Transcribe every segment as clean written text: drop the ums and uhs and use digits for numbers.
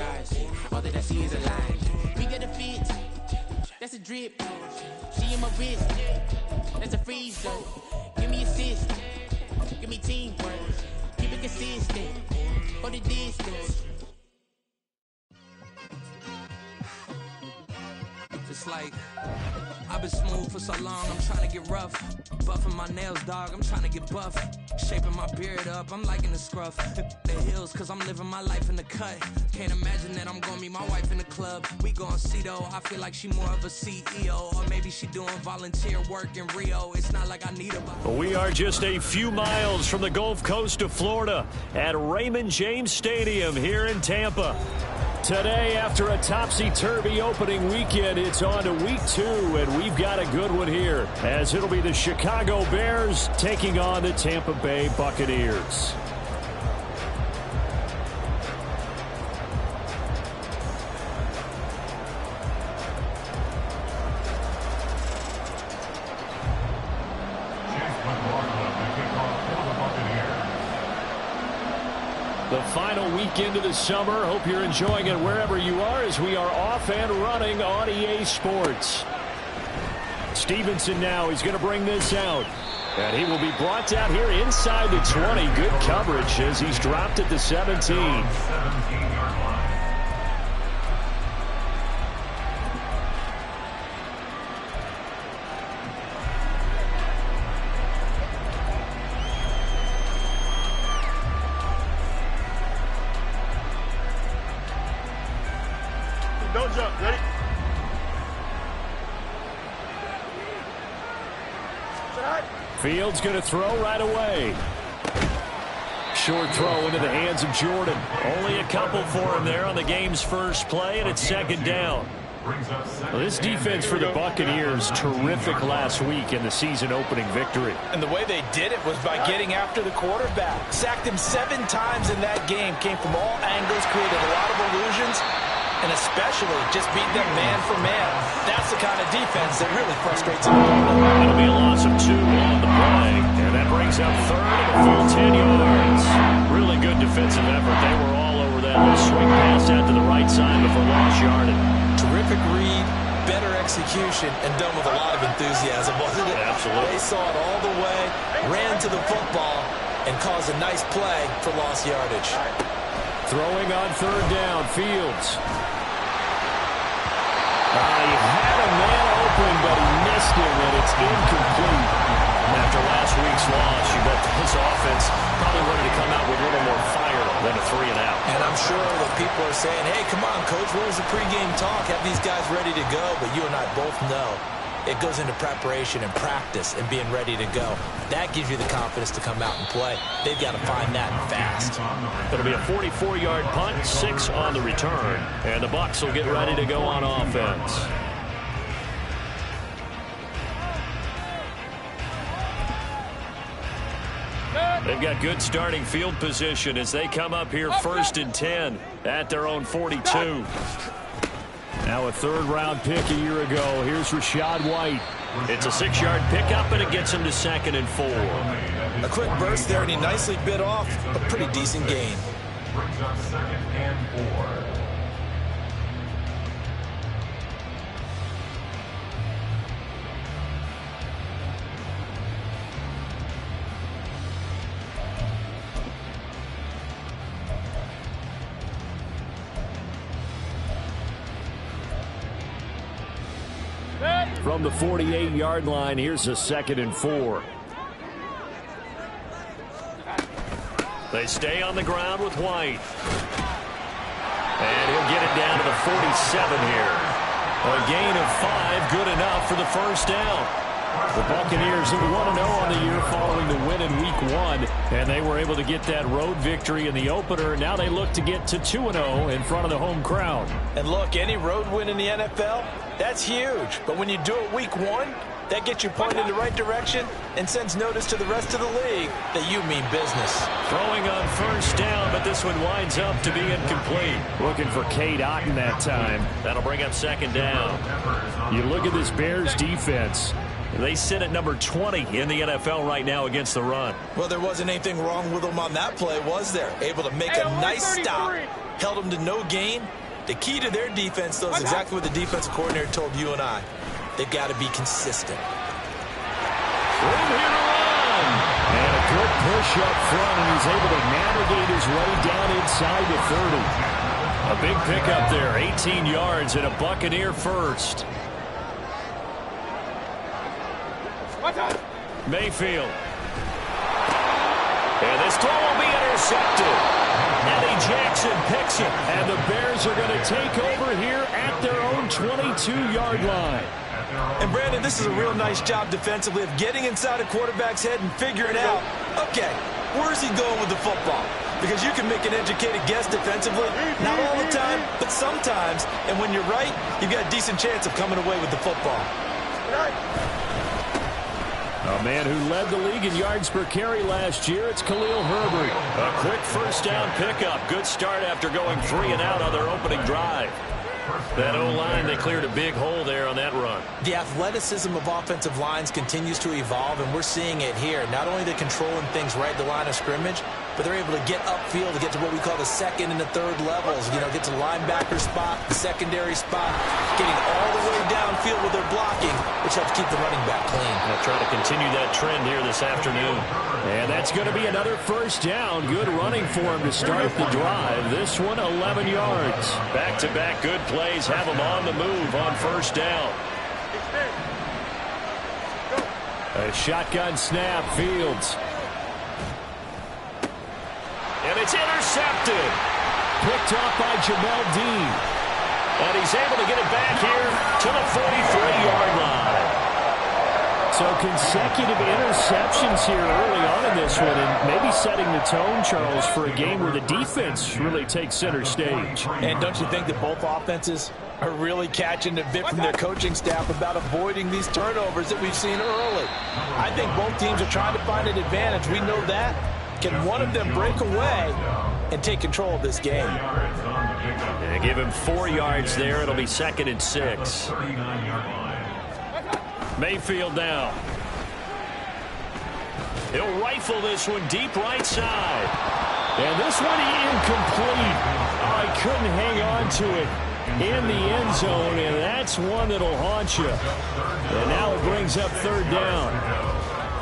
mirage. All that I see is a lie. We get a fit, that's a drip. She in my wrist, that's a freezer. Give me assist, give me teamwork. Keep it consistent, for the distance. It's like, I've been smooth for so long, I'm trying to get rough. Buffing my nails, dog, I'm trying to get buff. Shaping my beard up, I'm liking the scruff. The heels, cause I'm living my life in the cut. Can't imagine that I'm gonna meet my wife in the club. We gon' see though, I feel like she more of a CEO. Or maybe she doing volunteer work in Rio. It's not like I need her. We are just a few miles from the Gulf Coast of Florida at Raymond James Stadium here in Tampa. Today, after a topsy-turvy opening weekend, it's on to week 2, and we've got a good one here, as it'll be the Chicago Bears taking on the Tampa Bay Buccaneers. The final weekend of the summer. Hope you're enjoying it wherever you are as we are off and running on EA Sports. Stevenson now, he's going to bring this out. And he will be brought out here inside the 20. Good coverage as he's dropped at the 17. Don't jump. Ready? Fields going to throw right away. Short throw into the hands of Jordan. Only a couple for him there on the game's first play, and it's second down. Well, this defense for the Buccaneers, terrific last week in the season-opening victory. And the way they did it was by getting after the quarterback. Sacked him 7 times in that game. Came from all angles, created a lot of illusions, and especially just beat them man for man. That's the kind of defense that really frustrates them. It'll be a loss of 2 on the play, and that brings up third and a full 10 yards. Really good defensive effort. They were all over that little swing pass out to the right side before lost yardage. Terrific read, better execution, and done with a lot of enthusiasm, wasn't it? Absolutely. They saw it all the way, ran to the football, and caused a nice play for lost yardage. Throwing on third down, Fields. He had a man open, but he missed him, and it's incomplete. And after last week's loss, you bet this offense probably wanted to come out with a little more fire than a 3-and-out. And I'm sure that people are saying, hey, come on, Coach, what was the pregame talk? Have these guys ready to go? But you and I both know it goes into preparation and practice and being ready to go. That gives you the confidence to come out and play. They've got to find that fast. It'll be a 44-yard punt, 6 on the return. And the Bucs will get ready to go on offense. They've got good starting field position as they come up here 1st and 10 at their own 42. Now a third-round pick a year ago. Here's Rachaad White. It's a 6-yard pickup, and it gets him to 2nd and 4. A quick burst there, and he nicely bit off a pretty decent gain. Brings up 2nd and 4. From the 48-yard line, here's a 2nd and 4. They stay on the ground with White. And he'll get it down to the 47 here. A gain of 5, good enough for the first down. The Buccaneers have 1-0 on the year following the win in Week 1, and they were able to get that road victory in the opener. Now they look to get to 2-0 in front of the home crowd. And look, any road win in the NFL, that's huge. But when you do it Week 1, that gets you pointed in the right direction and sends notice to the rest of the league that you mean business. Throwing on first down, but this one winds up to be incomplete. Looking for Cade Otton that time. That'll bring up 2nd down. You look at this Bears defense. They sit at number 20 in the NFL right now against the run. Well, there wasn't anything wrong with them on that play, was there? Able to make a nice stop. Held them to no gain The key to their defense, though, is exactly what the defensive coordinator told you and I. They've got to be consistent. Room here to run. And a good push up front, and he's able to navigate his way down inside the 30. A big pickup there, 18 yards and a Buccaneer first. Mayfield. And this throw will be intercepted. Eddie Jackson picks it. And the Bears are going to take over here at their own 22-yard line. And, Brandon, this is a real nice job defensively of getting inside a quarterback's head and figuring out, okay, where's he going with the football? Because you can make an educated guess defensively, not all the time, but sometimes. And when you're right, you've got a decent chance of coming away with the football. A man who led the league in yards per carry last year, it's Khalil Herbert. A quick first down pickup. Good start after going 3 and out on their opening drive. That O-line, they cleared a big hole there on that run. The athleticism of offensive lines continues to evolve, and we're seeing it here. Not only are they controlling things right at the line of scrimmage, but they're able to get upfield to get to what we call the second and the third levels. You know, get to the linebacker spot, the secondary spot, getting all the way downfield with their blocking, which helps keep the running back clean. They'll try to continue that trend here this afternoon. And that's going to be another first down. Good running for him to start the drive. This one, 11 yards. Back-to-back good plays have him on the move on first down. A shotgun snap, Fields. And it's intercepted. Picked off by Jamel Dean. And he's able to get it back here to the 43-yard line. So consecutive interceptions here early on in this one, and maybe setting the tone, Charles, for a game where the defense really takes center stage. And don't you think that both offenses are really catching a bit from their coaching staff about avoiding these turnovers that we've seen early? I think both teams are trying to find an advantage. We know that. Can one of them break away and take control of this game? And give him 4 yards there. It'll be 2nd and 6. Mayfield now. He'll rifle this one deep right side. And this one incomplete. Oh, he couldn't hang on to it in the end zone, and that's one that'll haunt you. And now it brings up 3rd down.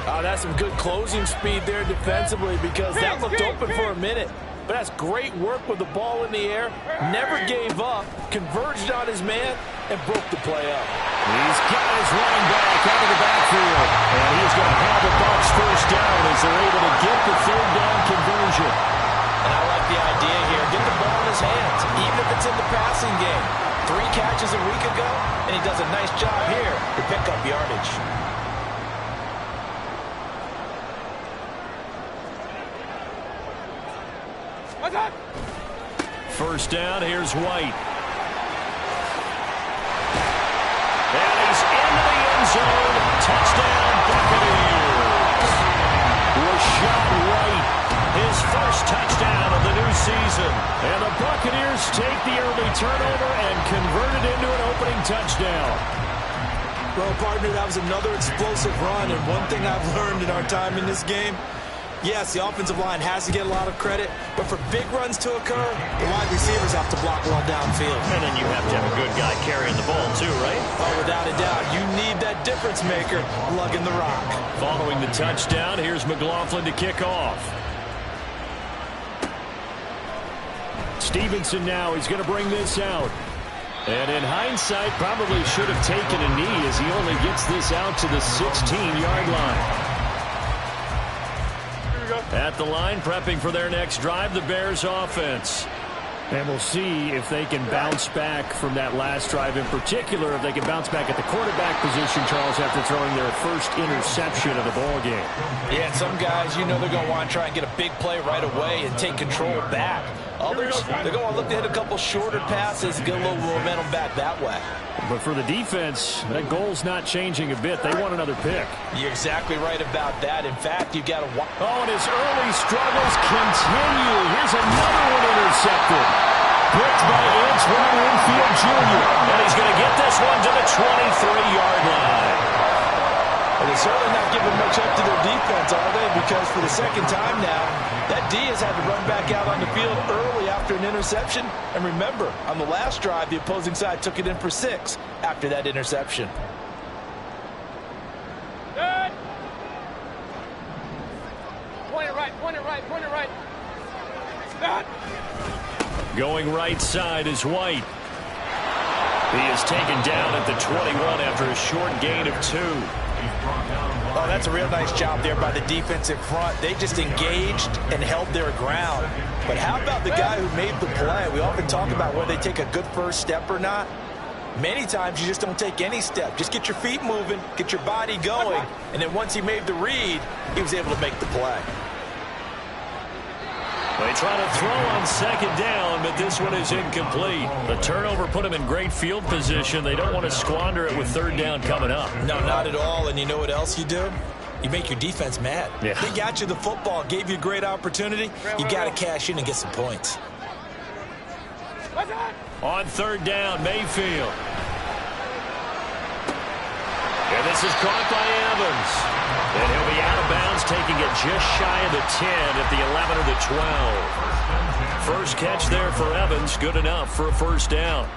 Oh, that's some good closing speed there defensively, because that looked open for a minute. But that's great work with the ball in the air. Never gave up, converged on his man, and broke the play up. He's got his running back out of the backfield. And he's going to have the Bucs first down as they're able to get the 3rd down conversion. And I like the idea here. Get the ball in his hands, even if it's in the passing game. 3 catches a week ago, and he does a nice job here to pick up yardage. First down, here's White. And he's into the end zone. Touchdown, Buccaneers. Rashad White, his first touchdown of the new season. And the Buccaneers take the early turnover and convert it into an opening touchdown. Well, partner, that was another explosive run, and one thing I've learned in our time in this game, yes, the offensive line has to get a lot of credit, but for big runs to occur, the wide receivers have to block well downfield. And then you have to have a good guy carrying the ball too, right? Oh, without a doubt. You need that difference maker lugging the rock. Following the touchdown, here's McLaughlin to kick off. Stevenson now, he's going to bring this out. And in hindsight, probably should have taken a knee as he only gets this out to the 16-yard line. At the line, prepping for their next drive, the Bears offense. And we'll see if they can bounce back from that last drive in particular, if they can bounce back at the quarterback position, Charles, after throwing their first interception of the ballgame. Yeah, and some guys, you know they're going to want to try and get a big play right away and take control back. Others, they're going to look to hit a couple shorter passes, get a little momentum back that way. But for the defense, that goal's not changing a bit. They want another pick. You're exactly right about that. In fact, you've got to watch. Oh, and his early struggles continue. Here's another one intercepted. Picked by Antoine Winfield Jr. And he's going to get this one to the 23-yard line. Well, they're certainly not giving much up to their defense, are they? Because for the second time now, that D has had to run back out on the field early after an interception. And remember, on the last drive, the opposing side took it in for 6 after that interception. Good. Point it right, point it right, point it right. Stop. Going right side is White. He is taken down at the 21 after a short gain of 2. Oh, that's a real nice job there by the defensive front. They just engaged and held their ground. But how about the guy who made the play? We often talk about whether they take a good first step or not. Many times you just don't take any step. Just get your feet moving, get your body going, and then once he made the read, he was able to make the play. They try to throw on second down, but this one is incomplete. The turnover put them in great field position. They don't want to squander it with third down coming up. No, not at all. And you know what else you do? You make your defense mad. Yeah. They got you the football, gave you a great opportunity. You got to cash in and get some points. On third down, Mayfield. And this is caught by Evans. And he'll be out of bounds, taking it just shy of the 10 at the 11 or the 12. First catch there for Evans, good enough for a first down.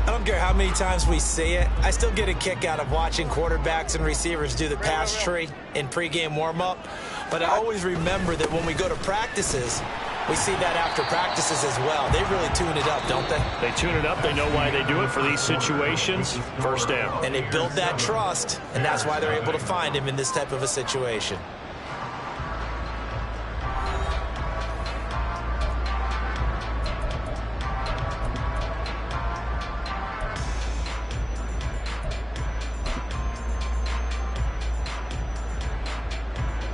I don't care how many times we see it. I still get a kick out of watching quarterbacks and receivers do the pass tree in pregame warm-up. But I always remember that when we go to practices, we see that after practices as well. They really tune it up, don't they? They tune it up. They know why they do it for these situations. First down. And they build that trust, and that's why they're able to find him in this type of a situation.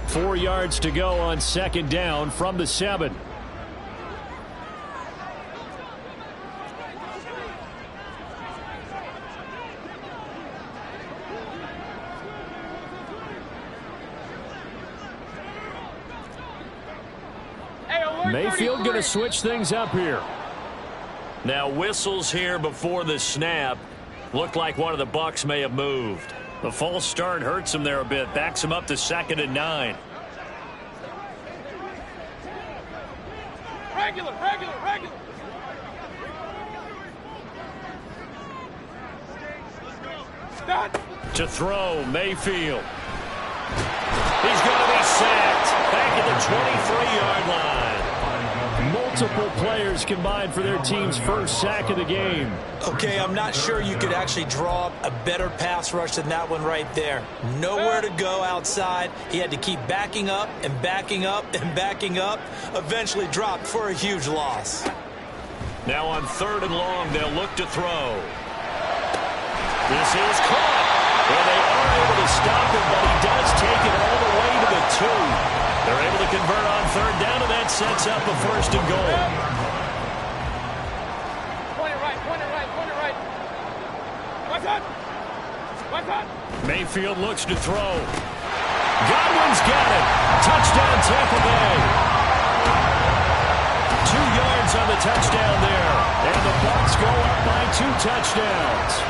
Four yards to go on second down from the 7. Mayfield going to switch things up here. Now whistles here before the snap. Looked like one of the Bucs may have moved. The false start hurts him there a bit. Backs him up to 2nd and 9. Regular. Stop. To throw, Mayfield. He's going to be sacked. Back at the 23-yard line. Multiple players combined for their team's first sack of the game. Okay, I'm not sure you could actually draw up a better pass rush than that one right there. Nowhere to go outside. He had to keep backing up and backing up and backing up. Eventually dropped for a huge loss. Now on 3rd and long, they'll look to throw. This is caught. And they are able to stop him, but he does take it all the way to the 2. They're able to convert on 3rd down, and that sets up a 1st and goal. Point it right. What's up? Mayfield looks to throw. Godwin's got it. Touchdown, Tampa Bay. 2 yards on the touchdown there. And the Bucs go up by 2 touchdowns.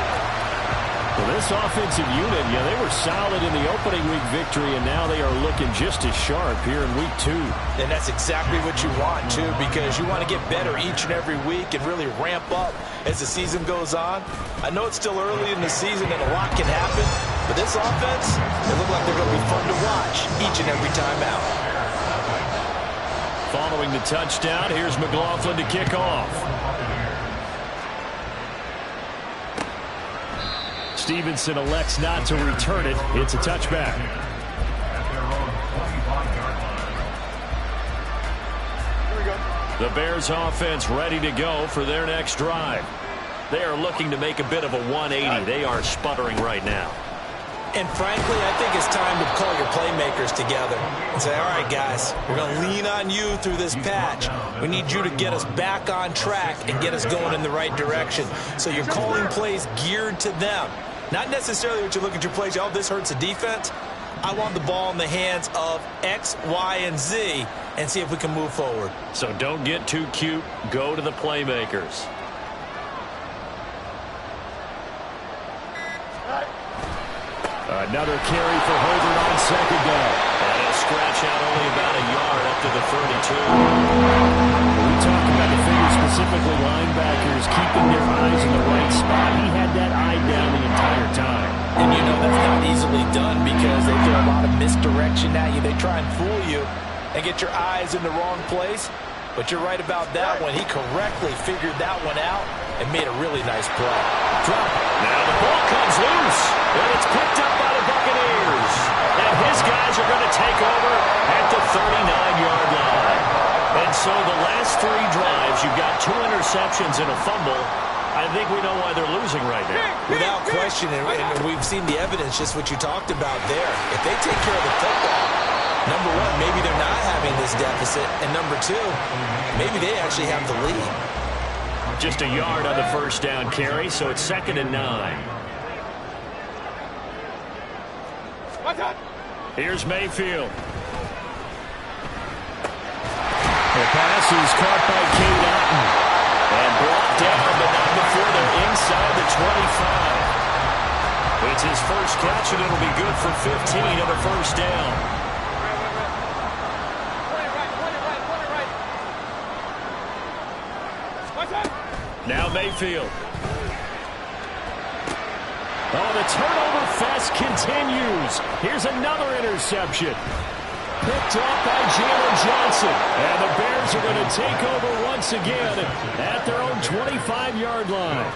Well, this offensive unit, they were solid in the opening week victory, and now they are looking just as sharp here in week 2. And that's exactly what you want, too, because you want to get better each and every week and really ramp up as the season goes on. I know it's still early in the season and a lot can happen, but this offense, they look like they're going to be fun to watch each and every time out. Following the touchdown, here's McLaughlin to kick off. Stevenson elects not to return it. It's a touchback. The Bears offense ready to go for their next drive. They are looking to make a bit of a 180. They are sputtering right now. And frankly, I think it's time to call your playmakers together and say, all right, guys, we're going to lean on you through this patch. We need you to get us back on track and get us going in the right direction. So you're calling plays geared to them. Not necessarily what you look at your plays, oh, this hurts the defense. I want the ball in the hands of X, Y, and Z and see if we can move forward. So don't get too cute. Go to the playmakers. Another carry for Herbert on second down. And he'll scratch out only about a yard up to the 32. We talked about the figure specifically linebackers keeping their eyes in the right spot. He had that eye down the entire time. And you know that's not easily done because they throw a lot of misdirection at you. They try and fool you and get your eyes in the wrong place. But you're right about that one. He correctly figured that one out and made a really nice play. Drop. Now the ball comes loose, and it's picked up by the Buccaneers. And his guys are going to take over at the 39-yard line. And so the last 3 drives, you've got 2 interceptions and a fumble. I think we know why they're losing right now. Without question, and we've seen the evidence, just what you talked about there. If they take care of the football, number one, maybe they're not having this deficit. And number two, maybe they actually have the lead. Just a yard on the first down carry, so it's 2nd and 9. Here's Mayfield. The pass is caught by Cade Otton. And brought down, but not before they're inside the 25. It's his first catch, and it'll be good for 15 on the first down. Now Mayfield. Oh, the turnover fest continues. Here's another interception. Picked up by Jalen Johnson. And the Bears are going to take over once again at their own 25-yard line.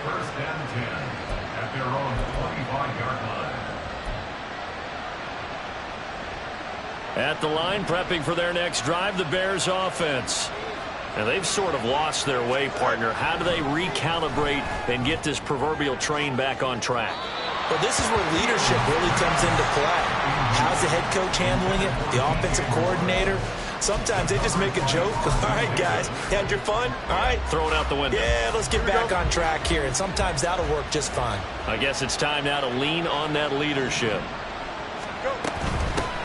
First and 10 at their own 25-yard line. At the line, prepping for their next drive, the Bears offense. And they've sort of lost their way, partner. How do they recalibrate and get this proverbial train back on track? Well, this is where leadership really comes into play. How's the head coach handling it? The offensive coordinator? Sometimes they just make a joke. All right, guys, you had your fun? All right. Throw it out the window. Yeah, let's get back on track here. And sometimes that'll work just fine. I guess it's time now to lean on that leadership.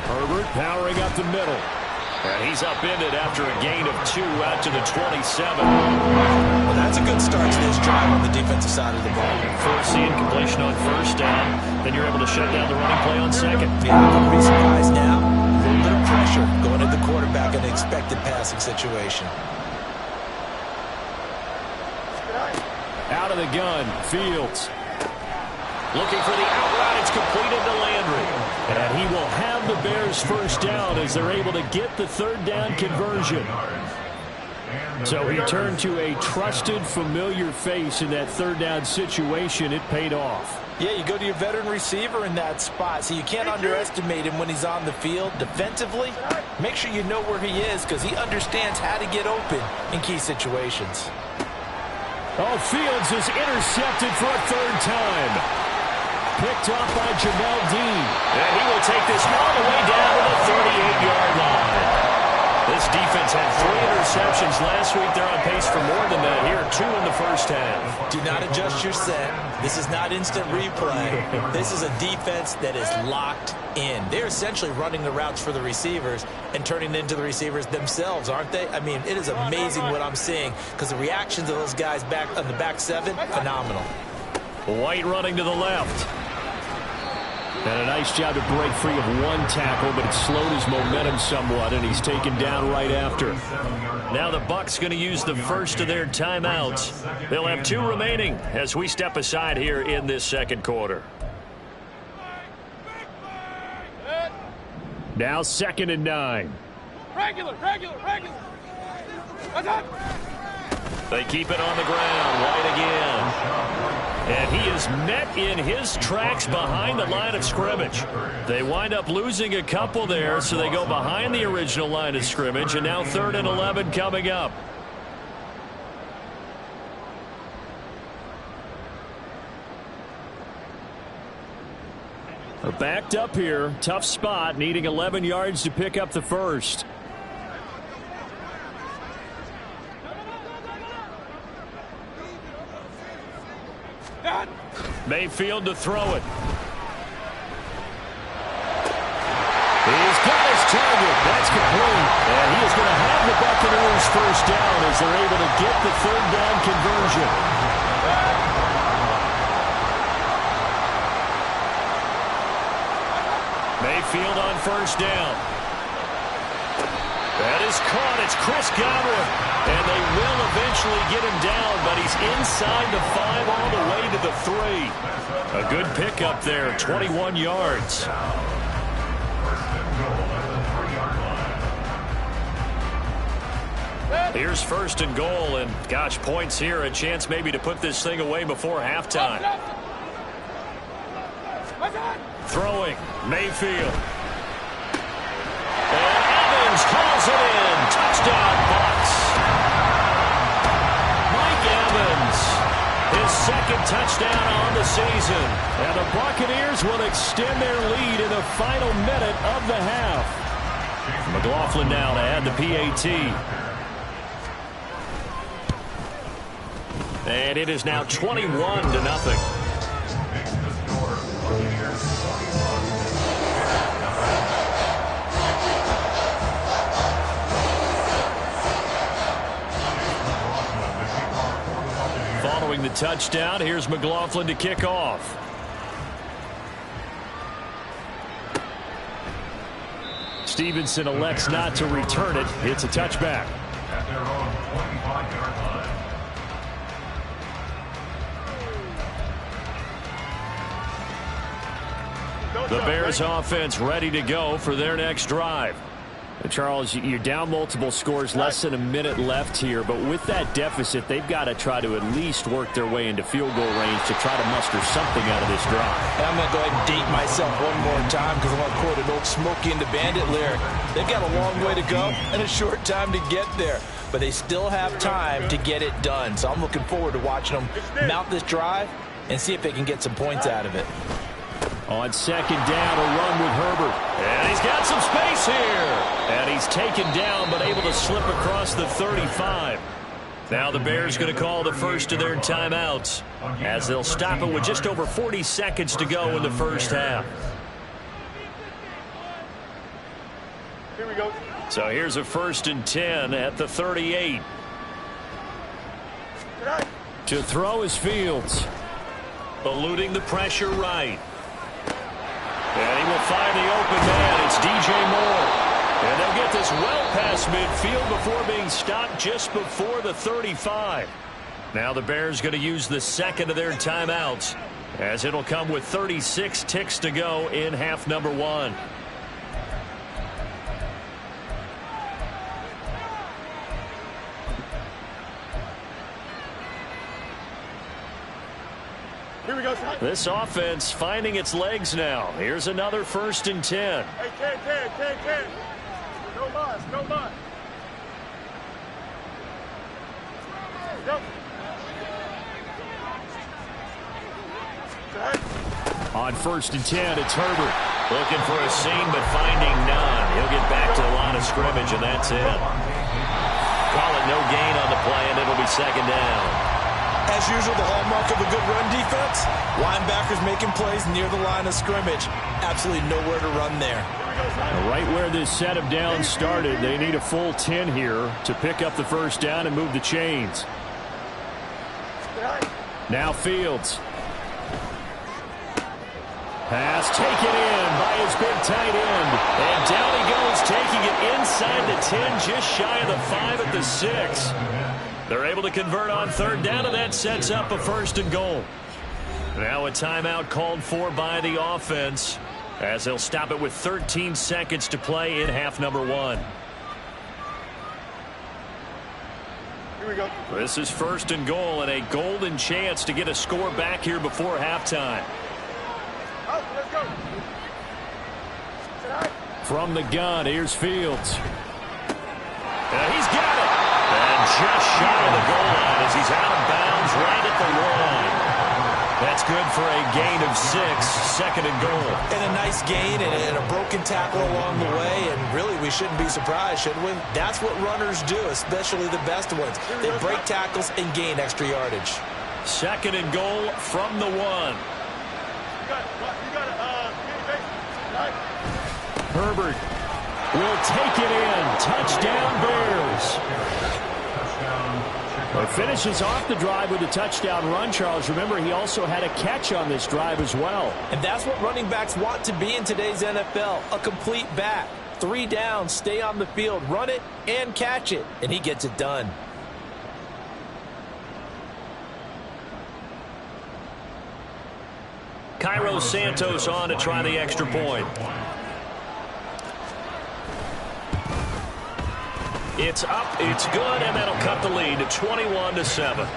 Herbert powering up the middle. And he's upended after a gain of 2 out to the 27. Well, that's a good start to this drive on the defensive side of the ball. Forcing completion on first down. Then you're able to shut down the running play on second. Yeah, I wouldn't be surprised now. A little bit of pressure going at the quarterback in an expected passing situation. Out of the gun, Fields. Looking for the out route. It's completed to Landry. And he will have the Bears first down as they're able to get the 3rd down conversion. So he turned to a trusted, familiar face in that 3rd down situation. It paid off. Yeah, you go to your veteran receiver in that spot, so you can't underestimate him when he's on the field. Defensively, make sure you know where he is because he understands how to get open in key situations. Oh, Fields is intercepted for a 3rd time. Picked off by Jamel Dean. And he will take this all the way down to the 38-yard line. This defense had 3 interceptions last week. They're on pace for more than that here. 2 in the first half. Do not adjust your set. This is not instant replay. This is a defense that is locked in. They're essentially running the routes for the receivers and turning into the receivers themselves, aren't they? I mean, it is amazing what I'm seeing because the reactions of those guys back on the back 7, phenomenal. White running to the left. And a nice job to break free of 1 tackle, but it slowed his momentum somewhat, and he's taken down right after. Now the Bucs going to use the first of their timeouts. They'll have 2 remaining as we step aside here in this 2nd quarter. Now 2nd and 9. Regular. They keep it on the ground. White again. And he is met in his tracks behind the line of scrimmage. They wind up losing a couple there, so they go behind the original line of scrimmage, and now 3rd and 11 coming up. Backed up here. Tough spot, needing 11 yards to pick up the first. Mayfield to throw it. He's got his target. That's complete. And he is going to have the Buccaneers first down as they're able to get the 3rd down conversion. midfield on first down. That is caught. It's Chris Godwin. And they will eventually get him down, but he's inside the 5 all the way to the 3. A good pickup there, 21 yards. Here's first and goal, and gosh, points here, a chance maybe to put this thing away before halftime. Throwing, Mayfield. And Evans calls it in. Touchdown, Bucs. Mike Evans, his second touchdown on the season. And the Buccaneers will extend their lead in the final minute of the half. McLaughlin now to add the PAT. And it is now 21-0. Following the touchdown, here's McLaughlin to kick off. Stevenson elects not to return it. It's a touchback. At their own 25-yard line. The Bears offense ready to go for their next drive. And Charles, you're down multiple scores, less than a minute left here, but with that deficit, they've got to try to at least work their way into field goal range to try to muster something out of this drive. And I'm going to go ahead and date myself one more time because I'm going to quote an old Smokey and the Bandit lyric. They've got a long way to go and a short time to get there, but they still have time to get it done. So I'm looking forward to watching them mount this drive and see if they can get some points out of it. On second down, a run with Herbert. And he's got some space here. And he's taken down, but able to slip across the 35. Now the Bears going to call the first of their timeouts as they'll stop it with just over 40 seconds to go in the first half. Here we go. So here's a 1st and 10 at the 38. To throw is Fields. Eluding the pressure right. And he will find the open man. It's DJ Moore. And they'll get this well past midfield before being stopped just before the 35. Now the Bears going to use the second of their timeouts as it'll come with 36 ticks to go in half number 1. Here we go, son. This offense finding its legs now. Here's another 1st and 10. Hey, 10. No loss, no loss. Go. On 1st and 10, it's Herbert. Looking for a seam, but finding none. He'll get back to the line of scrimmage, and that's it. Call it no gain on the play, and it'll be second down. As usual, the hallmark of a good run defense, linebackers making plays near the line of scrimmage. Absolutely nowhere to run there. Right where this set of downs started, they need a full 10 here to pick up the first down and move the chains. Now Fields. Pass taken in by his big tight end. And down he goes, taking it inside the 10, just shy of the 5 at the 6. They're able to convert on third down, and that sets up a 1st and goal. Now a timeout called for by the offense as they'll stop it with 13 seconds to play in half number 1. Here we go. This is 1st and goal and a golden chance to get a score back here before halftime. Let's go. From the gun, here's Fields. And he's got it. And just shy of the goal line as he's out of bounds right at the line. That's good for a gain of 6, 2nd and goal. And a nice gain and a broken tackle along the way. And really, we shouldn't be surprised, should we? That's what runners do, especially the best ones. They break tackles and gain extra yardage. 2nd and goal from the 1. Herbert will take it in. Touchdown, Bears. Well, he finishes off the drive with a touchdown run, Charles. Remember, he also had a catch on this drive as well. And that's what running backs want to be in today's NFL, a complete back. 3 downs, stay on the field, run it, and catch it, and he gets it done. Cairo Santos on to try the extra point. It's up, it's good, and that'll cut the lead to 21-7.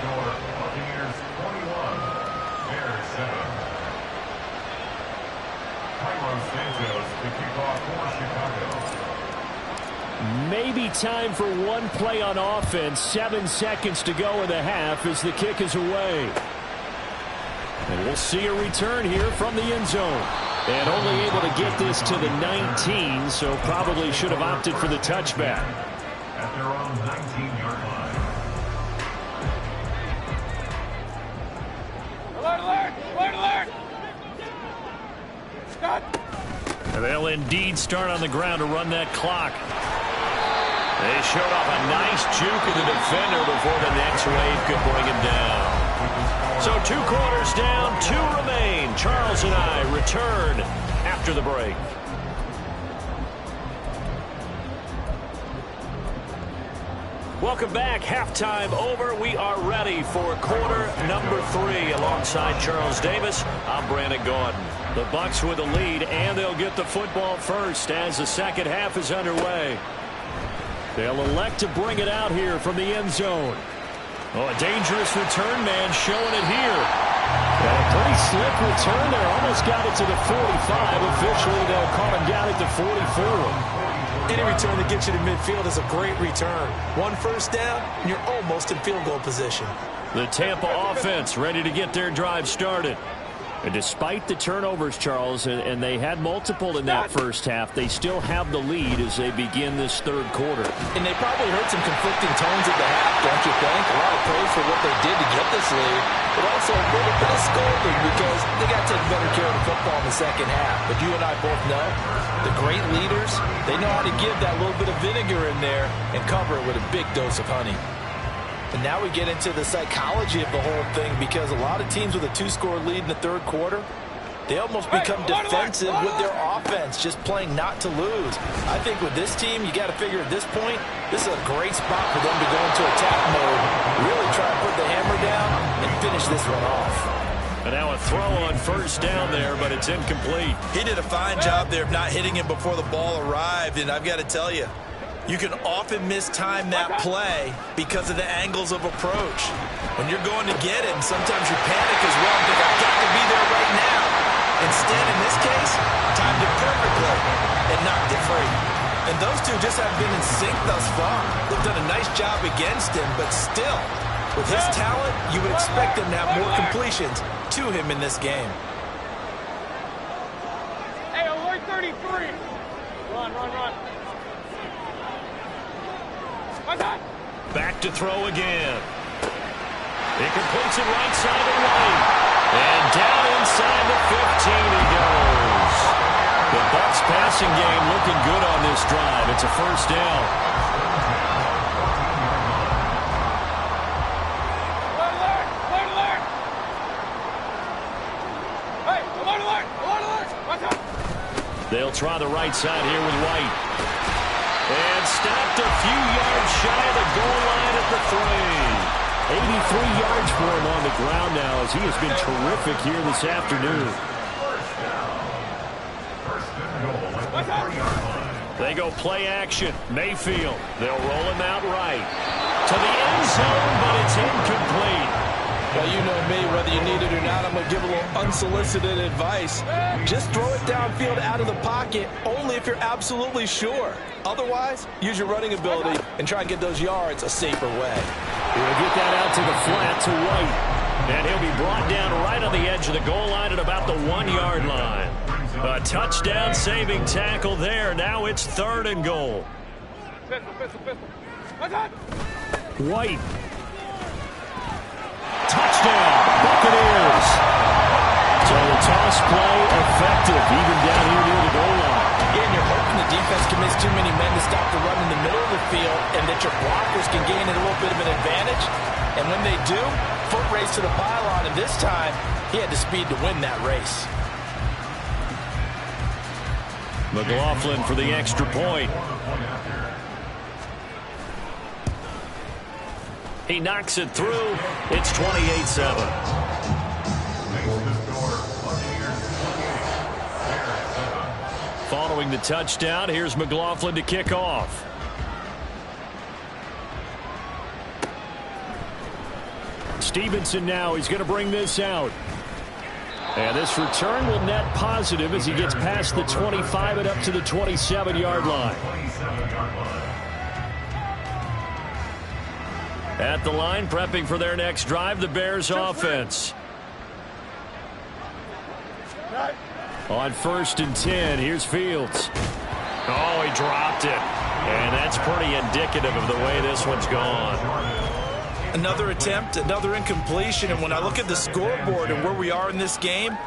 Maybe time for one play on offense. 7 seconds to go in the half as the kick is away. And we'll see a return here from the end zone. And only able to get this to the 19, so probably should have opted for the touchback. At their own 19-yard line. Alert, alert! Alert, alert! Stop! And they'll indeed start on the ground to run that clock. They showed off a nice juke of the defender before the next wave could bring him down. So 2 quarters down, 2 remain. Charles and I return after the break. Welcome back. Halftime over. We are ready for quarter number 3. Alongside Charles Davis, I'm Brandon Gordon. The Bucs with the lead, and they'll get the football first as the second half is underway. They'll elect to bring it out here from the end zone. Oh, a dangerous return man showing it here. And a pretty slick return there. Almost got it to the 45. Officially, they'll call him down at the 44. Any return that gets you to midfield is a great return. 1 first down, and you're almost in field goal position. The Tampa offense ready to get their drive started. And despite the turnovers, Charles, and they had multiple in that first half, they still have the lead as they begin this third quarter. And they probably heard some conflicting tones at the half, don't you think? A lot of praise for what they did to get this lead, but also a little bit of scolding because they got to take better care of the football in the second half. But you and I both know the great leaders, they know how to give that little bit of vinegar in there and cover it with a big dose of honey. And now we get into the psychology of the whole thing because a lot of teams with a 2-score lead in the third quarter, they almost become defensive with their offense, just playing not to lose. I think with this team, you got to figure at this point, this is a great spot for them to go into attack mode, really try and put the hammer down and finish this one off. And now a throw on first down there, but it's incomplete. He did a fine job there of not hitting him before the ball arrived, and I've got to tell you, you can often mistime that play because of the angles of approach. When you're going to get it, and sometimes you panic as well and think, I've got to be there right now. Instead, in this case, timed it perfectly and knocked it free. And those two just haven't been in sync thus far. They've done a nice job against him, but still, with his talent, you would expect him to have more completions to him in this game. Hey, alert 33! Run, run, run. Back to throw again. He completes it right side of White. And down inside the 15 he goes. The Bucs passing game looking good on this drive. It's a first down. Alert, alert, alert! Hey, alert, alert, alert, alert! Watch out! They'll try the right side here with White. And stopped a few yards shy of the goal line at the 3. 83 yards for him on the ground now as he has been terrific here this afternoon. They go play action. Mayfield. They'll roll him out right. To the end zone, but it's incomplete. Well, you know me, whether you need it or not, I'm going to give a little unsolicited advice. Just throw it downfield out of the pocket only if you're absolutely sure. Otherwise, use your running ability and try and get those yards a safer way. He'll get that out to the flat to White. And he'll be brought down right on the edge of the goal line at about the 1-yard line. A touchdown saving tackle there. Now it's 3rd and goal. Pistol, pistol, pistol. Watch out! White. Touchdown, Buccaneers. So the toss play effective, even down here near the goal line. Again, you're hoping the defense defense commits too many men to stop the run in the middle of the field, and that your blockers can gain a little bit of an advantage. And when they do, foot race to the pylon, and this time, he had the speed to win that race. McLaughlin for the extra point. He knocks it through. It's 28-7. Following the touchdown, here's McLaughlin to kick off. Stevenson now, he's going to bring this out. And this return will net positive as he gets past the 25 and up to the 27-yard line. At the line, prepping for their next drive, the Bears offense. On 1st and 10, here's Fields. Oh, he dropped it. And that's pretty indicative of the way this one's gone. Another attempt, another incompletion, and when I look at the scoreboard and where we are in this game,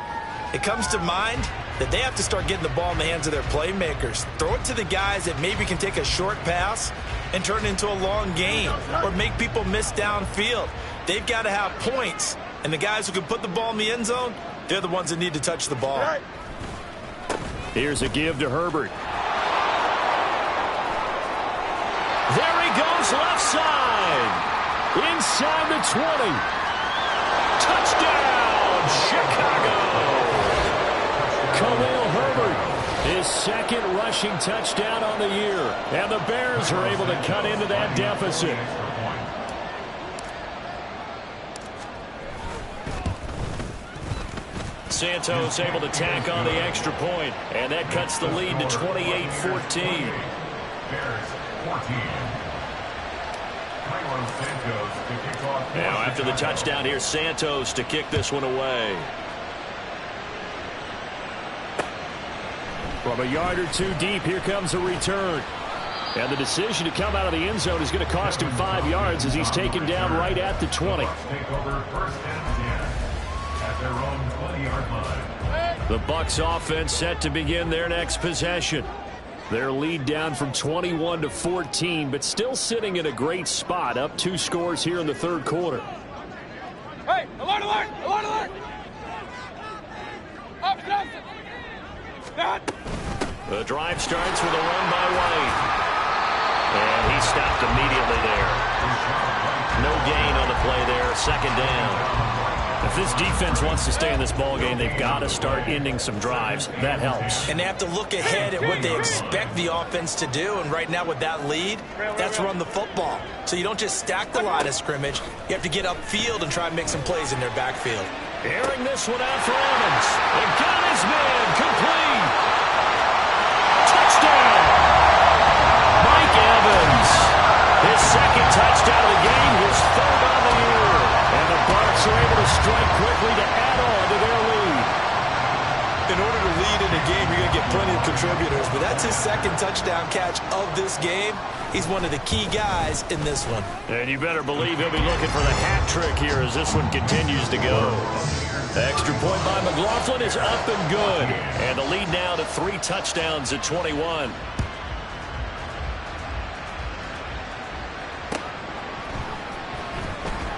it comes to mind that they have to start getting the ball in the hands of their playmakers. Throw it to the guys that maybe can take a short pass and turn it into a long gain or make people miss downfield. They've got to have points, and the guys who can put the ball in the end zone, they're the ones that need to touch the ball. Here's a give to Herbert. There he goes, left side. Inside the 20. Touchdown, Chicago. Khalil Herbert, his second rushing touchdown on the year. And the Bears are able to cut into that deficit. Santos able to tack on the extra point, and that cuts the lead to 28-14. Now after the touchdown, here's Santos to kick this one away. From a yard or two deep, here comes a return. And the decision to come out of the end zone is going to cost him 5 yards as he's taken down right at the 20. The Bucs offense set to begin their next possession. Their lead down from 21 to 14, but still sitting in a great spot, up 2 scores here in the third quarter. Hey, alert, alert, alert, alert! Up, stop! The drive starts with a run by White. And he stopped immediately there. No gain on the play there, second down. If this defense wants to stay in this ballgame, they've got to start ending some drives. That helps. And they have to look ahead at what they expect the offense to do. And right now with that lead, that's run the football. So you don't just stack the line of scrimmage. You have to get upfield and try and make some plays in their backfield. Airing this one out for Evans. And got his man complete. Touchdown. Mike Evans. His second touchdown of the game, his third on the year. And the Bucs are able to strike quickly to add on to their lead. In order to lead in a game, you're going to get plenty of contributors, but that's his second touchdown catch of this game. He's one of the key guys in this one. And you better believe he'll be looking for the hat trick here as this one continues to go. The extra point by McLaughlin is up and good. And the lead now to 3 touchdowns at 21.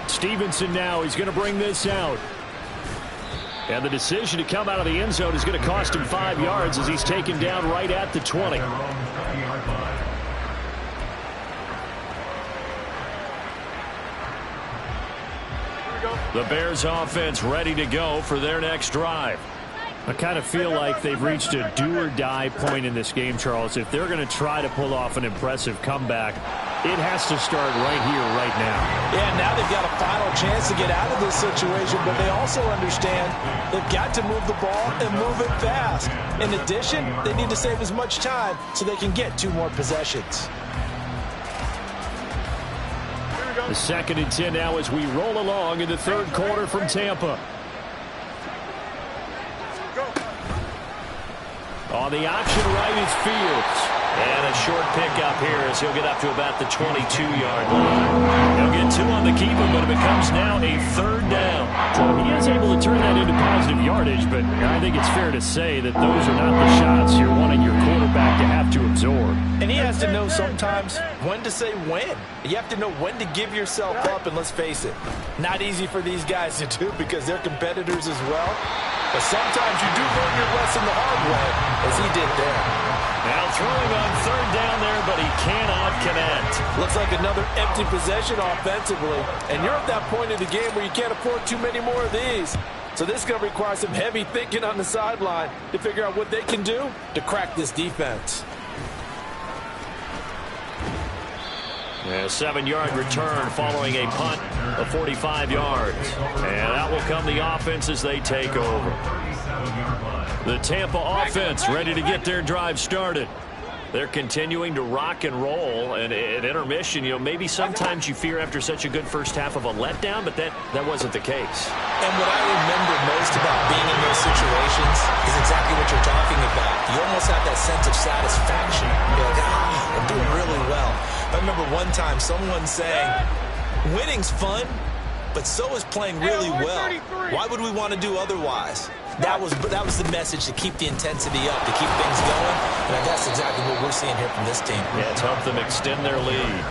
Stevenson now, he's going to bring this out. And the decision to come out of the end zone is going to cost him 5 yards as he's taken down right at the 20. The Bears offense ready to go for their next drive. I kind of feel like they've reached a do-or-die point in this game, Charles. If they're going to try to pull off an impressive comeback, it has to start right here, right now. Yeah, now they've got a final chance to get out of this situation, but they also understand they've got to move the ball and move it fast. In addition, they need to save as much time so they can get 2 more possessions. The 2nd and 10 now as we roll along in the third quarter from Tampa. On the option right is Fields. And a short pickup here as he'll get up to about the 22-yard line. He'll get 2 on the keeper, but it becomes now a 3rd down. So he is able to turn that into positive yards. yardage, but I think it's fair to say that those are not the shots you're wanting your quarterback to have to absorb. And he has to know sometimes when to say when. You have to know when to give yourself up, and let's face it, not easy for these guys to do because they're competitors as well. But sometimes you do learn your lesson the hard way, as he did there. Now throwing on third down there, but he cannot connect. Looks like another empty possession offensively. And you're at that point in the game where you can't afford too many more of these. So this is going to require some heavy thinking on the sideline to figure out what they can do to crack this defense. A 7-yard return following a punt of 45 yards. And that will come the offense as they take over. The Tampa offense ready to get their drive started. They're continuing to rock and roll, and at intermission, maybe sometimes you fear after such a good first half of a letdown, but that wasn't the case. And what I remember most about being in those situations is exactly what you're talking about. You almost have that sense of satisfaction. You're like, I'm doing really well. I remember one time someone saying, winning's fun, but so is playing really well. Why would we want to do otherwise? That was the message, to keep the intensity up, to keep things going, and that's exactly what we're seeing here from this team. Yeah, it's helped them extend their lead.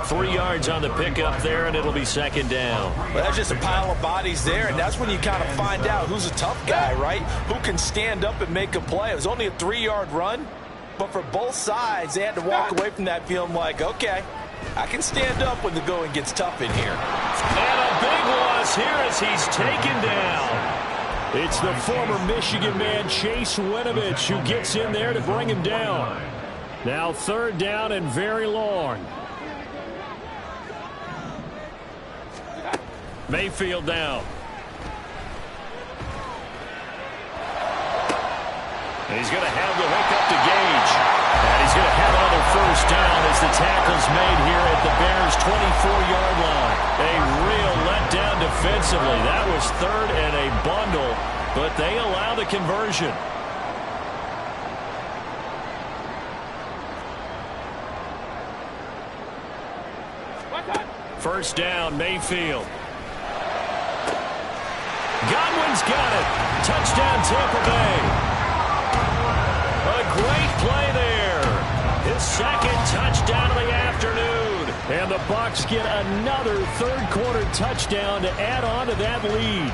3 yards on the pickup there, and it'll be second down. Well, that's just a pile of bodies there, and that's when you kind of find out who's a tough guy, right? Who can stand up and make a play. It was only a 3-yard run, but for both sides, they had to walk away from that feeling like, okay, I can stand up when the going gets tough in here. And a big loss here as he's taken down. It's the former Michigan man, Chase Winovich, who gets in there to bring him down. Now third down and very long. Mayfield down. And he's going to have the hook up to Gage. And he's going to have another first down as the tackle's made here at the Bears' 24-yard line. A real letdown defensively. That was third and a bundle, but they allow the conversion. First down, Mayfield. Godwin's got it. Touchdown, Tampa Bay. A great play there. His second touchdown of the afternoon. And the Bucs get another third-quarter touchdown to add on to that lead.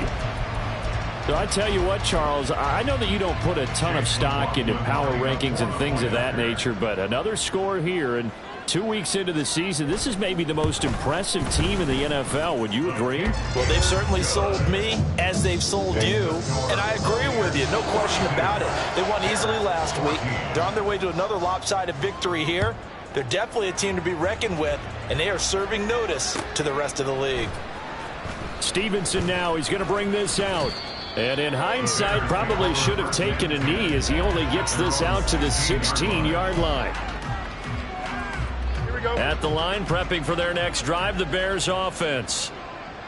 So I tell you what, Charles, I know that you don't put a ton of stock into power rankings and things of that nature, but another score here, and 2 weeks into the season, this is maybe the most impressive team in the NFL. Would you agree? Well, they've certainly sold me as they've sold you, and I agree with you, no question about it. They won easily last week. They're on their way to another lopsided victory here. They're definitely a team to be reckoned with, and they are serving notice to the rest of the league. Stevenson now, he's going to bring this out. And in hindsight, probably should have taken a knee as he only gets this out to the 16-yard line. At the line, prepping for their next drive, the Bears offense.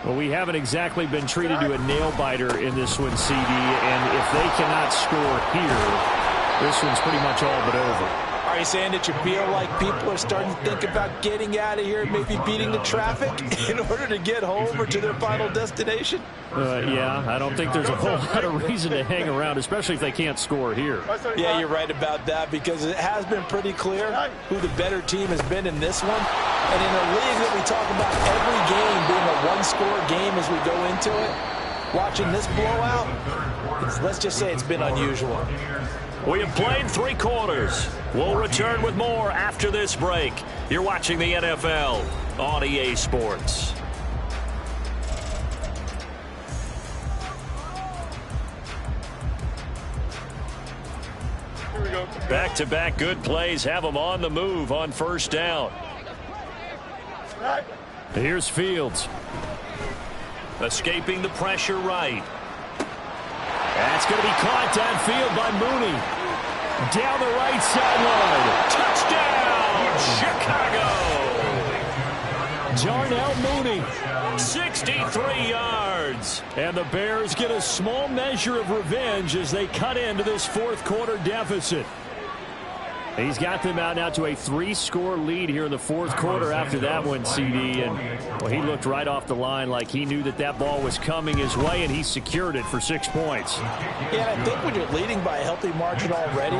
Well, we haven't exactly been treated to a nail-biter in this one, CD, and if they cannot score here, this one's pretty much all but over. Are you saying that you feel like people are starting to think about getting out of here and maybe beating the traffic in order to get home or to their final destination? Yeah, I don't think there's a whole lot of reason to hang around, especially if they can't score here. Yeah, you're right about that, because it has been pretty clear who the better team has been in this one. And in a league that we talk about every game being a one-score game as we go into it, watching this blowout, let's just say it's been unusual. We have played 3 quarters. We'll return with more after this break. You're watching the NFL on EA Sports. Back-to-back good plays have them on the move on first down. Here's Fields. Escaping the pressure right. That's going to be caught downfield by Mooney. Down the right sideline. Touchdown, Chicago! Darnell Mooney, 63 yards. And the Bears get a small measure of revenge as they cut into this fourth quarter deficit. He's got them out now to a 3-score lead here in the fourth quarter after that one, CD. And well, he looked right off the line like he knew that that ball was coming his way, and he secured it for 6 points. Yeah, I think when you're leading by a healthy margin already,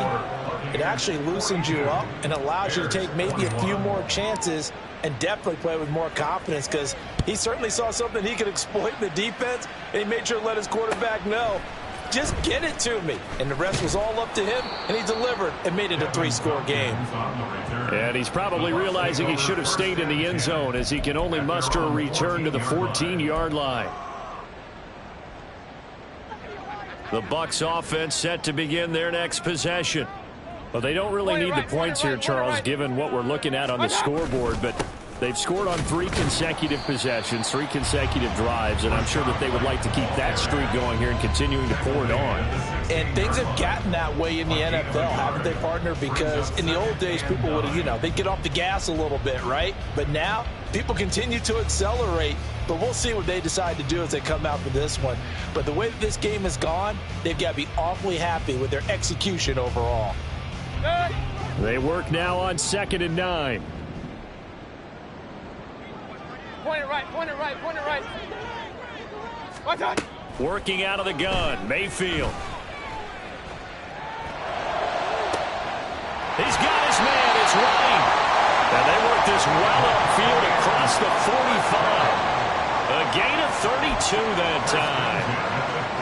it actually loosens you up and allows you to take maybe a few more chances and definitely play with more confidence, because he certainly saw something he could exploit in the defense, and he made sure to let his quarterback know, just get it to me. And the rest was all up to him, and he delivered and made it a 3-score game. And he's probably realizing he should have stayed in the end zone, as he can only muster a return to the 14-yard line. The Bucs offense set to begin their next possession. Well, they don't really need the points here, Charles, given what we're looking at on the scoreboard, but they've scored on 3 consecutive possessions, 3 consecutive drives, and I'm sure that they would like to keep that streak going here and continuing to pour it on. And things have gotten that way in the NFL, haven't they, partner? Because in the old days, people would have, they'd get off the gas a little bit, right? But now, people continue to accelerate, but we'll see what they decide to do as they come out for this one. But the way that this game has gone, they've got to be awfully happy with their execution overall. They work now on 2nd and 9. Point it right, point it right, point it right. Watch out. Working out of the gun, Mayfield. He's got his man. It's Ryan. And they work this well upfield across the 45. A gain of 32 that time.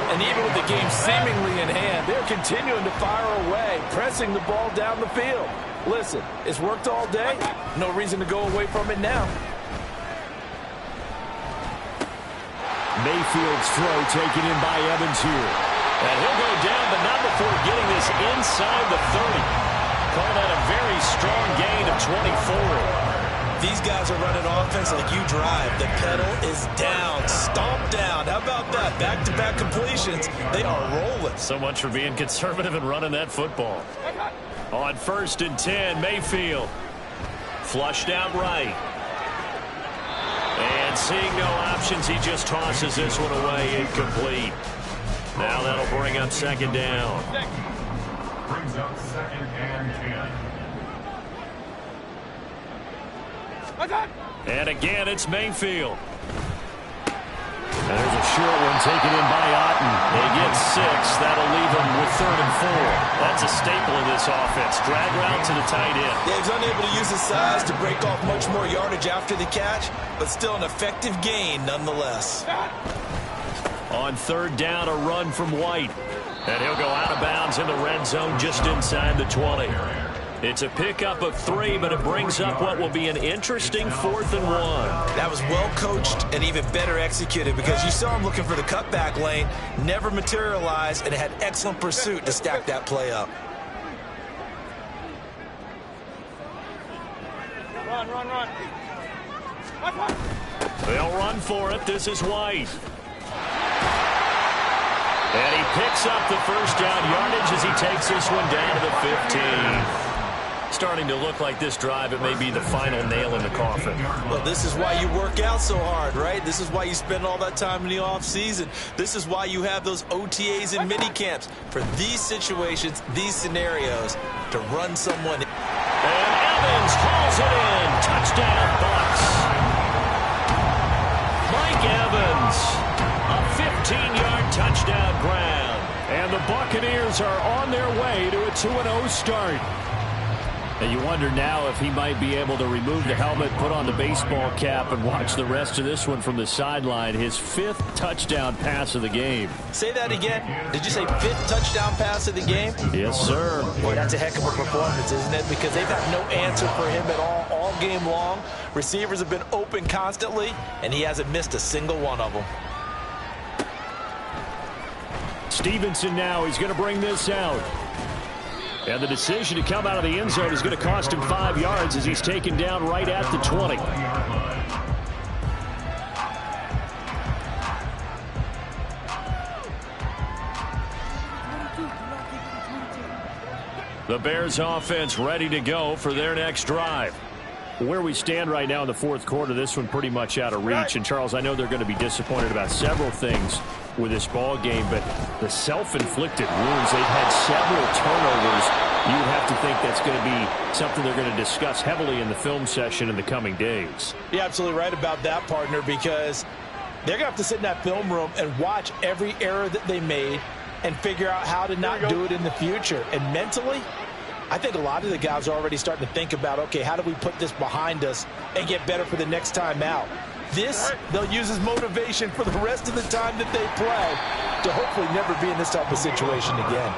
And even with the game seemingly in hand, they're continuing to fire away, pressing the ball down the field. Listen, it's worked all day. No reason to go away from it now. Mayfield's throw taken in by Evans here. And he'll go down, but not before getting this inside the 30. Call that a very strong gain of 24. These guys are running offense like you drive. The pedal is down, stomped down. How about that? Back-to-back completions. They are rolling. So much for being conservative and running that football. On 1st and 10, Mayfield. Flushed out right. And seeing no options, he just tosses this one away, incomplete. Now that'll bring up 2nd down. Brings up 2nd and 10. And again, it's Mayfield. And there's a short one taken in by Otten. They get 6. That'll leave them with 3rd and 4. That's a staple in this offense. Drag route to the tight end. Yeah, he's unable to use his size to break off much more yardage after the catch, but still an effective gain nonetheless. On 3rd down, a run from White. And he'll go out of bounds in the red zone just inside the 20. It's a pickup of 3, but it brings up what will be an interesting 4th and 1. That was well coached and even better executed, because you saw him looking for the cutback lane, never materialized, and had excellent pursuit to stack that play up. Run, run, run. They'll run for it. This is White. And he picks up the 1st down yardage as he takes this one down to the 15. Starting to look like this drive, it may be the final nail in the coffin. Well, this is why you work out so hard, right? This is why you spend all that time in the offseason. This is why you have those OTAs and mini camps, for these situations, these scenarios, to run someone. And Evans hauls it in. Touchdown, Bucs. Mike Evans, a 15-yard touchdown grab. And the Buccaneers are on their way to a 2-0 start. And you wonder now if he might be able to remove the helmet, put on the baseball cap, and watch the rest of this one from the sideline. His 5th touchdown pass of the game. Say that again. Did you say 5th touchdown pass of the game? Yes, sir. Boy, that's a heck of a performance, isn't it? Because they've had no answer for him at all game long. Receivers have been open constantly, and he hasn't missed a single one of them. Stevenson now, he's going to bring this out. And the decision to come out of the end zone is going to cost him 5 yards as he's taken down right at the 20. The Bears offense ready to go for their next drive. Where we stand right now in the fourth quarter, this one pretty much out of reach. And, Charles, I know they're going to be disappointed about several things with this ball game, but the self-inflicted wounds, they've had several turnovers You would have to think that's going to be something they're going to discuss heavily in the film session in the coming days. You're absolutely right about that, partner, because they're going to have to sit in that film room and watch every error that they made and figure out how to not do it in the future. And mentally, I think a lot of the guys are already starting to think about, okay, how do we put this behind us and get better for the next time out? This, they'll use as motivation for the rest of the time that they play to hopefully never be in this type of situation again.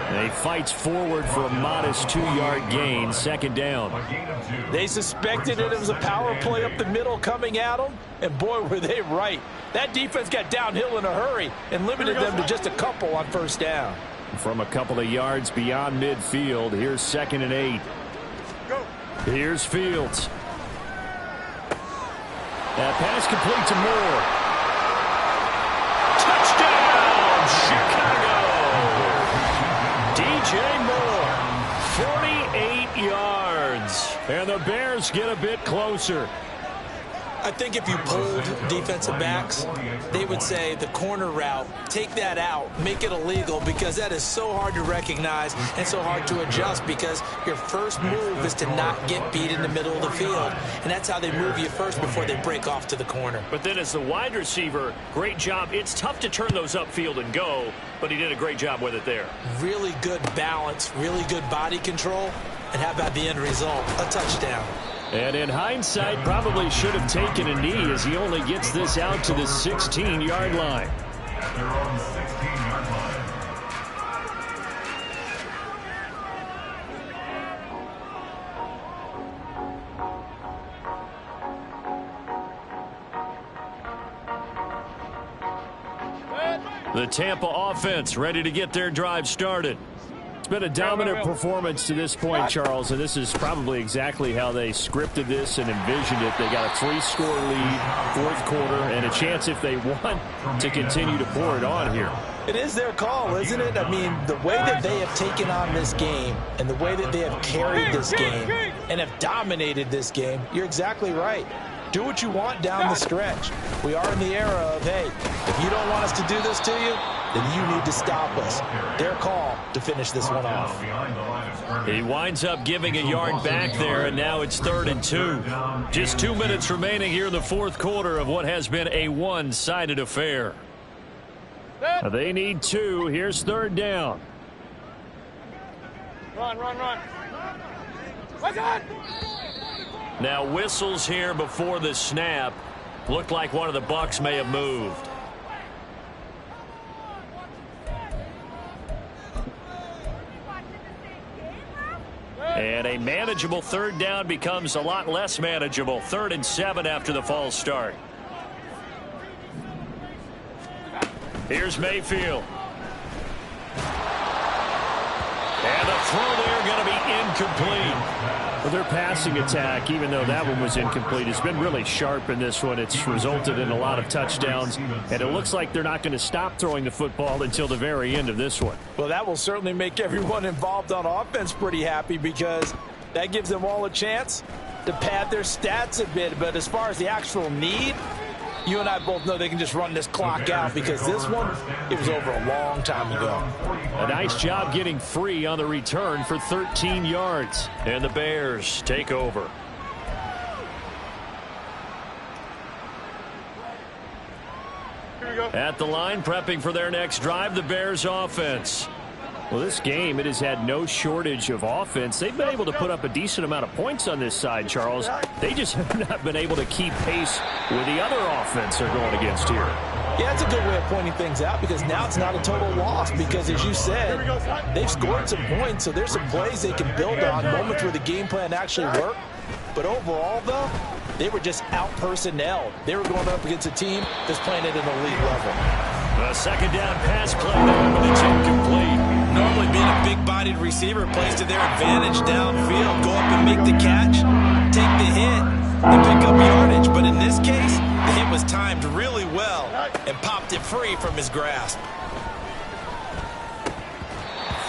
And he fights forward for a modest 2-yard gain, second down. They suspected it was a power play up the middle coming at them, and boy, were they right. That defense got downhill in a hurry and limited them to just a couple on first down. From a couple of yards beyond midfield, here's 2nd and 8. Here's Fields. That pass complete to Moore. Touchdown, Chicago! DJ Moore, 48 yards. And the Bears get a bit closer. I think if you polled defensive backs, they would say the corner route, take that out, make it illegal, because that is so hard to recognize and so hard to adjust, because your first move is to not get beat in the middle of the field. And that's how they move you first before they break off to the corner. But then as the wide receiver, great job. It's tough to turn those upfield and go, but he did a great job with it there. Really good balance, really good body control. And how about the end result? A touchdown. And in hindsight, probably should have taken a knee as he only gets this out to the 16-yard line. At their own 16-yard line. The Tampa offense ready to get their drive started. It's been a dominant performance to this point, Charles, and this is probably exactly how they scripted this and envisioned it. They got a 3-score lead, fourth quarter, and a chance, if they want, to continue to pour it on here. It is their call, isn't it? I mean, the way that they have taken on this game and the way that they have carried this game and have dominated this game, you're exactly right. Do what you want down the stretch. We are in the era of, hey, if you don't want us to do this to you, then you need to stop us. Their call to finish this one off. He winds up giving a yard back there, and now it's 3rd and 2. Just 2 minutes remaining here in the fourth quarter of what has been a one-sided affair. They need 2. Here's 3rd down. Run, run, run. What's on? Now whistles here before the snap. Looked like one of the Bucs may have moved. And a manageable 3rd down becomes a lot less manageable. 3rd and 7 after the false start. Here's Mayfield. And the throw there going to be incomplete. Well, their passing attack, even though that one was incomplete, has been really sharp in this one. It's resulted in a lot of touchdowns, and it looks like they're not going to stop throwing the football until the very end of this one. Well, that will certainly make everyone involved on offense pretty happy, because that gives them all a chance to pad their stats a bit. But as far as the actual need, you and I both know they can just run this clock out, because this one, it was over a long time ago. A nice job getting free on the return for 13 yards. And the Bears take over. At the line, prepping for their next drive, the Bears offense. Well, this game, it has had no shortage of offense. They've been able to put up a decent amount of points on this side, Charles. They just have not been able to keep pace with the other offense they're going against here. Yeah, that's a good way of pointing things out, because now it's not a total loss, because as you said, they've scored some points, so there's some plays they can build on, moments where the game plan actually worked. But overall, though, they were just out-personnelled. They were going up against a team that's playing at an elite level. A 2nd down pass play there, but it's incomplete. Normally being a big-bodied receiver plays to their advantage downfield. Go up and make the catch, take the hit, and pick up yardage. But in this case, the hit was timed really well and popped it free from his grasp.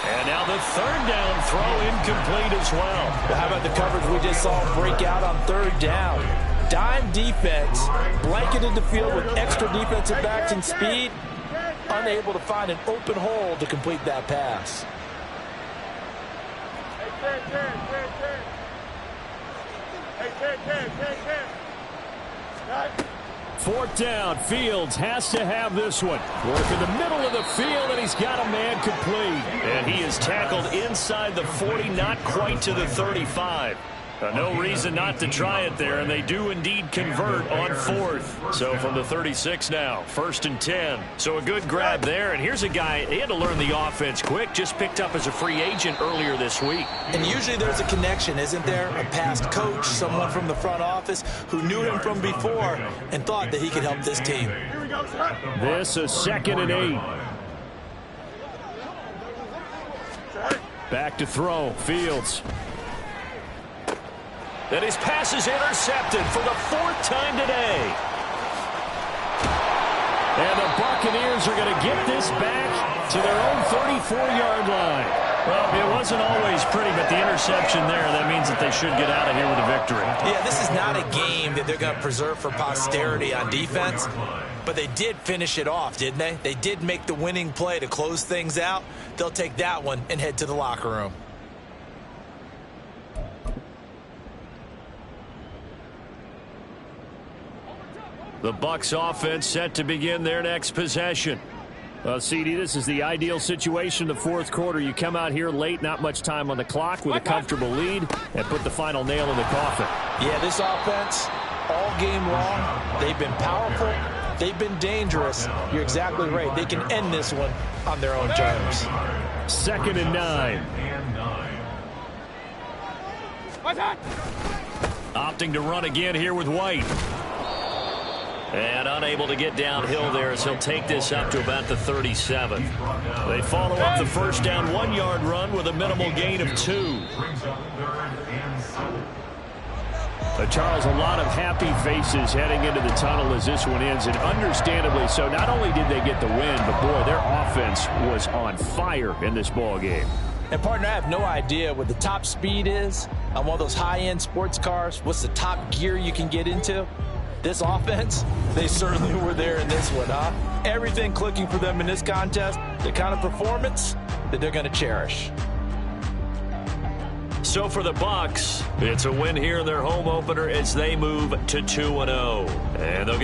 And now the 3rd down throw incomplete as well. Well, how about the coverage we just saw break out on 3rd down? Dime defense, blanketed the field with extra defensive backs and speed, unable to find an open hole to complete that pass. Fourth down. Fields has to have this one. Work in the middle of the field, and he's got a man complete. And he is tackled inside the 40, not quite to the 35. No reason not to try it there, and they do indeed convert on fourth. So from the 36 now, 1st and 10. So a good grab there, and here's a guy, he had to learn the offense quick, just picked up as a free agent earlier this week. And usually there's a connection, isn't there? A past coach, someone from the front office who knew him from before and thought that he could help this team. This is 2nd and 8. Back to throw. Fields. And his pass is intercepted for the 4th time today. And the Buccaneers are going to get this back to their own 34-yard line. Well, it wasn't always pretty, but the interception there, that means that they should get out of here with a victory. Yeah, this is not a game that they're going to preserve for posterity on defense, but they did finish it off, didn't they? They did make the winning play to close things out. They'll take that one and head to the locker room. The Bucs offense set to begin their next possession. Well, CD, this is the ideal situation in the fourth quarter. You come out here late, not much time on the clock, with a comfortable lead, and put the final nail in the coffin. Yeah, this offense, all game long, they've been powerful, they've been dangerous. You're exactly right. They can end this one on their own terms. 2nd and 9. Opting to run again here with White. And unable to get downhill there as he'll take this up to about the 37. They follow up the first down 1-yard run with a minimal gain of 2. Charles, a lot of happy faces heading into the tunnel as this one ends, and understandably so. Not only did they get the win, but boy, their offense was on fire in this ball game. And partner, I have no idea what the top speed is on one of those high-end sports cars. What's the top gear you can get into? This offense, they certainly were there in this one, huh? Everything clicking for them in this contest, the kind of performance that they're going to cherish. So for the Bucs, it's a win here in their home opener as they move to 2-0. And they'll